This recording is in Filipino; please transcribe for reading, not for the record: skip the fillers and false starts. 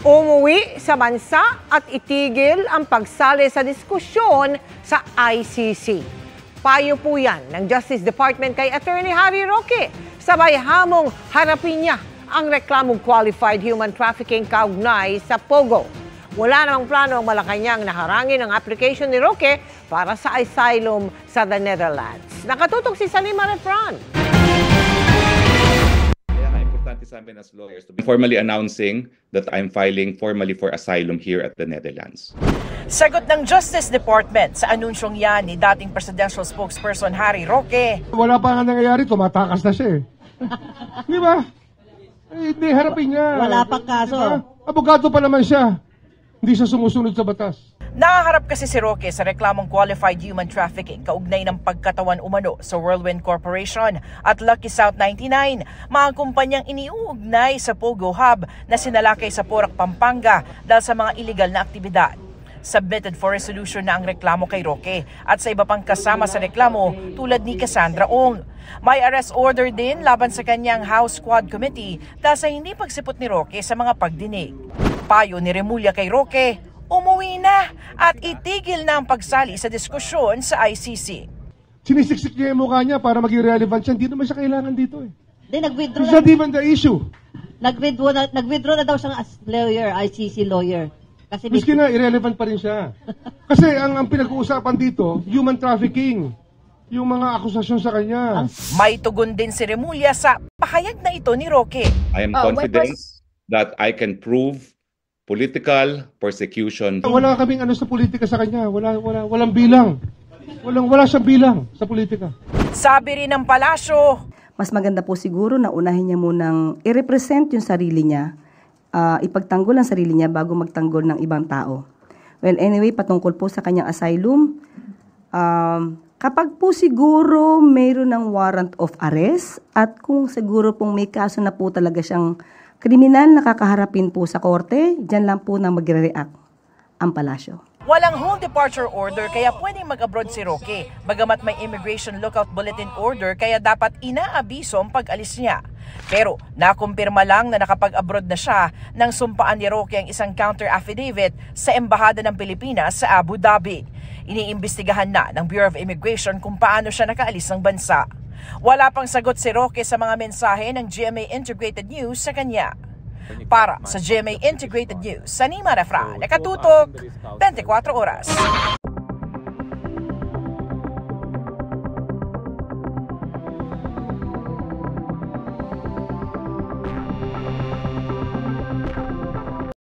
Umuwi sa bansa at itigil ang pagsali sa diskusyon sa ICC. Payo po yan ng Justice Department kay Attorney Harry Roque. Sabay hamong harapin niya ang reklamong qualified human trafficking kaugnay sa Pogo. Wala namang plano ang Malacanang na harangin ang application ni Roque para sa asylum sa the Netherlands. Nakatutok si Salima Refran. Importante sa amin as lawyers to be formally announcing that I'm filing formally for asylum here at the Netherlands. Sagot ng Justice Department sa anunsyong yan ni dating presidential spokesperson Harry Roque. Wala pa nga nangyayari, tumatakas na siya eh. Di ba? Hindi, harapin niya. Wala pang kaso. Diba? Abogado pa naman siya. Hindi siya sumusunod sa batas. Nakaharap kasi si Roque sa reklamong qualified human trafficking kaugnay ng pagkatawan umano sa Whirlwind Corporation at Lucky South 99, mga kumpanyang iniuugnay sa Pogo Hub na sinalakay sa Porac, Pampanga dahil sa mga illegal na aktibidad. Submitted for resolution na ang reklamo kay Roque at sa iba pang kasama sa reklamo tulad ni Cassandra Ong. May arrest order din laban sa kanyang House Squad Committee dahil sa hindi pagsipot ni Roque sa mga pagdinig. Payo ni Remulla kay Roque, umuwi na at itigil na ang pagsali sa diskusyon sa ICC. Sinisiksik niya yung mukha niya para maging relevant siya. Hindi naman siya kailangan dito eh. Nag-withdraw It's not even the issue. Nag-withdraw na daw siyang as lawyer, ICC lawyer. Kasi Miski na, irrelevant pa rin siya. Kasi ang pinag-uusapan dito, human trafficking. Yung mga akusasyon sa kanya. May tugon din si Remulla sa pahayag na ito ni Roque. I am confident that I can prove political persecution. Wala kaming ano sa politika sa kanya. Walang bilang. Wala siyang bilang sa politika. Sabi rin ng palasyo, mas maganda po siguro na unahin niya munang i-represent yung sarili niya, ipagtanggol ang sarili niya bago magtanggol ng ibang tao. Well, anyway, patungkol po sa kanyang asylum, kapag po siguro mayroon ng warrant of arrest at kung siguro pong may kaso na po talaga siyang kriminal na kakaharapin po sa korte, dyan lang po na magre-react ang palasyo. Walang whole departure order kaya pwedeng mag-abroad si Roque. Bagamat may immigration lookout bulletin order kaya dapat inaabiso ang pag-alis niya. Pero nakumpirma lang na nakapag-abroad na siya nang sumpaan ni Roque ang isang counter affidavit sa Embahada ng Pilipinas sa Abu Dhabi. Iniimbestigahan na ng Bureau of Immigration kung paano siya nakaalis ng bansa. Wala pang sagot si Roque sa mga mensahe ng GMA Integrated News sa kanya. Para sa GMA Integrated News, Salima Refran, nakatutok 24 oras.